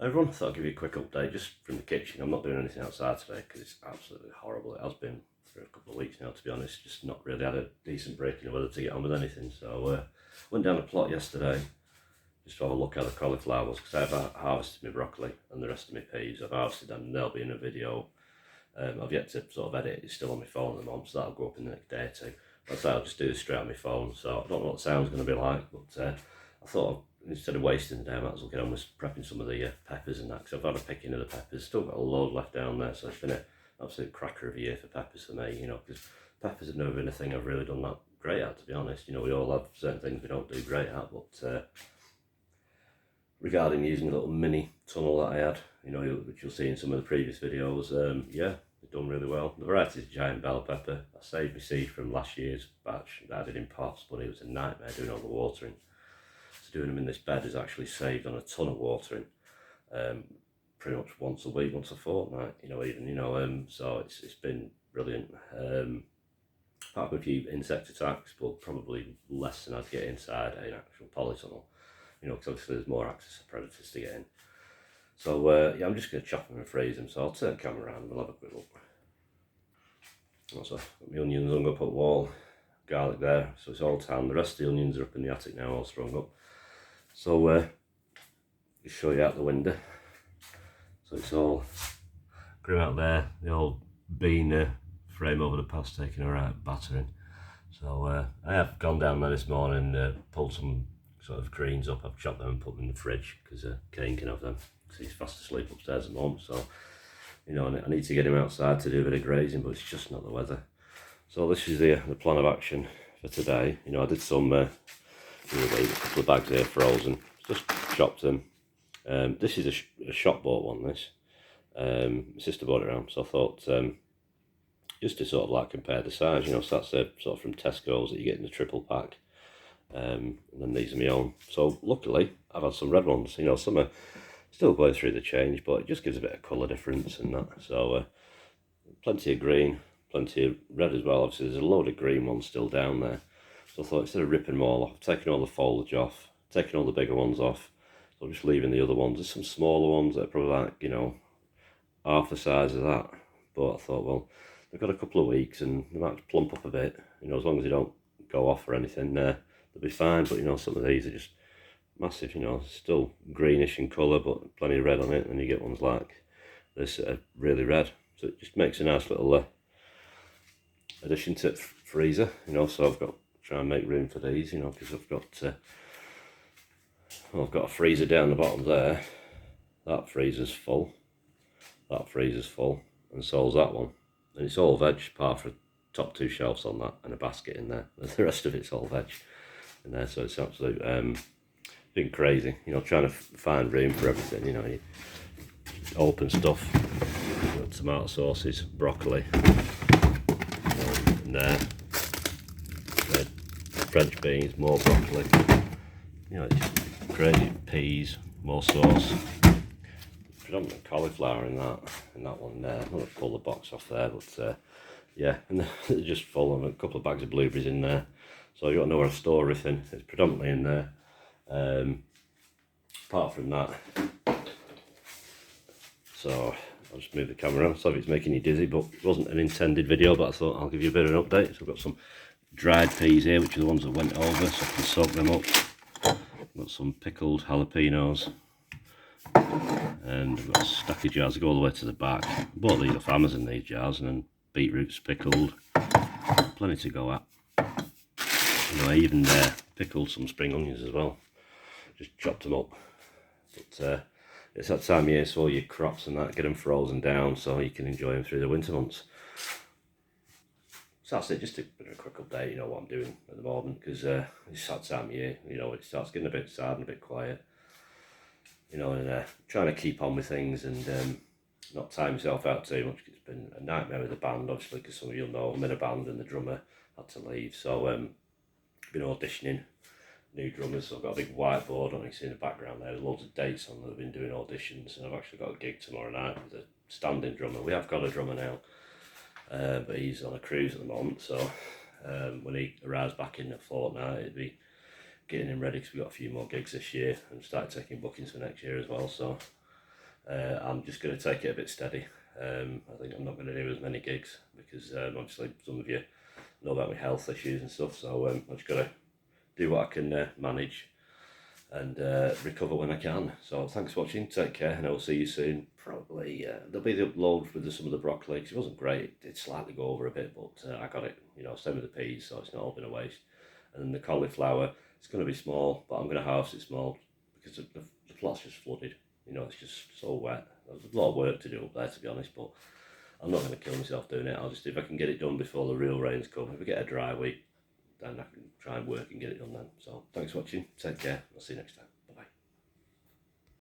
Everyone, I thought I'd give you a quick update just from the kitchen. I'm not doing anything outside today because it's absolutely horrible. It has been for a couple of weeks now, to be honest. Just not really had a decent break in the weather to get on with anything. So went down the plot yesterday just to have a look at the cauliflowers because I've harvested my broccoli and the rest of my peas. I've harvested them and they'll be in a video. I've yet to sort of edit it. It's still on my phone at the moment, so that'll go up in the next day or two. But I'll just do this straight on my phone, so I don't know what the sound's going to be like, but I thought instead of wasting the day, I might as well get on with prepping some of the peppers and that, because I've had a picking of the peppers, still got a load left down there, so it's been an absolute cracker of a year for peppers for me, because peppers have never been a thing I've really done that great at, to be honest. We all have certain things we don't do great at, but regarding using the little mini tunnel that I had, which you'll see in some of the previous videos, yeah, they've done really well. The variety is giant bell pepper. I saved my seed from last year's batch that I did in pots, but it was a nightmare doing all the watering. So doing them in this bed has actually saved on a ton of watering, pretty much once a week, once a fortnight, so it's been brilliant. Apart from a few insect attacks, but probably less than I'd get inside an actual polytunnel, because obviously there's more access to predators to get in. So yeah, I'm just going to chop them and freeze them, so I'll turn the camera around and we'll have a quick look. Also, got my onions hung up at the wall, garlic there, so it's all tanned. The rest of the onions are up in the attic now, all strung up. So just show you out the window. So it's all grew out there, the old bean frame over the past taking a right battering. So I have gone down there this morning, pulled some sort of greens up. I've chopped them and put them in the fridge because Kane can have them because he's fast asleep upstairs at the moment. So I need to get him outside to do a bit of grazing, but it's just not the weather. So this is the plan of action for today. I did some a couple of bags here frozen, just chopped them. This is a shop bought one, this. My sister bought it around, so I thought just to sort of like compare the size, so that's sort of from Tesco's that you get in the triple pack. And then these are my own. So luckily I've had some red ones, some are still going through the change, but it just gives a bit of colour difference and that. So plenty of green, plenty of red as well. Obviously there's a load of green ones still down there. So I thought instead of ripping them all off, taking all the foliage off, taking all the bigger ones off, so I'm just leaving the other ones. There's some smaller ones that are probably like, half the size of that. But I thought, well, they've got a couple of weeks and they might plump up a bit, as long as they don't go off or anything, they'll be fine. But some of these are just massive, still greenish in colour, but plenty of red on it, and you get ones like this that are really red. So it just makes a nice little addition to the freezer, so I've got to try and make room for these, because I've got a freezer down the bottom there. That freezer's full, and so's that one. And it's all veg, apart from top two shelves on that and a basket in there. The rest of it's all veg in there, so it's absolute been crazy, trying to find room for everything. You open stuff, tomato sauces, broccoli, and there, French beans, more broccoli. It's just crazy. Peas, more sauce. Predominant cauliflower in that one there. I'm going to pull the box off there, but yeah, and they're just full of a couple of bags of blueberries in there. So you've got nowhere to store everything. It's predominantly in there. Apart from that, so I'll just move the camera around. Sorry if it's making you dizzy, but it wasn't an intended video, but I thought I'll give you a bit of an update. So I've got some dried peas here, which are the ones that went over, so I can soak them up. I've got some pickled jalapenos, and I've got a stack of jars that go all the way to the back. I bought these off Amazon, these jars, and then beetroots pickled, plenty to go at. I even pickled some spring onions as well, just chopped them up. But it's that time of year, so all your crops and that, get them frozen down so you can enjoy them through the winter months. So that's it, just a bit of a quick update, what I'm doing at the moment, because it's that time of year, it starts getting a bit sad and a bit quiet, and trying to keep on with things and not tie myself out too much. It's been a nightmare with the band, obviously, because some of you'll know I'm in a band and the drummer had to leave, so been auditioning new drummers. So I've got a big whiteboard on, you see in the background there, loads of dates on that I've been doing auditions, and I've actually got a gig tomorrow night with a standing drummer. We have got a drummer now, but he's on a cruise at the moment, so when he arrives back in a fortnight, it'll be getting him ready, because we've got a few more gigs this year and start taking bookings for next year as well. So I'm just going to take it a bit steady. I think I'm not going to do as many gigs because obviously some of you know about my health issues and stuff, so I've just got to do what I can manage and recover when I can. So thanks for watching, take care, and I will see you soon. Probably there'll be the upload with some of the broccoli, 'cause it wasn't great, it did slightly go over a bit, but I got it, you know, same with the peas, so it's not all been a waste. And then the cauliflower, it's going to be small, but I'm going to harvest it small because the plot's just flooded, you know, it's just so wet. There's a lot of work to do up there, to be honest, but I'm not going to kill myself doing it. I'll just, if I can get it done before the real rains come, if we get a dry week, then I can try and work and get it done then. So thanks for watching, take care, I'll see you next time.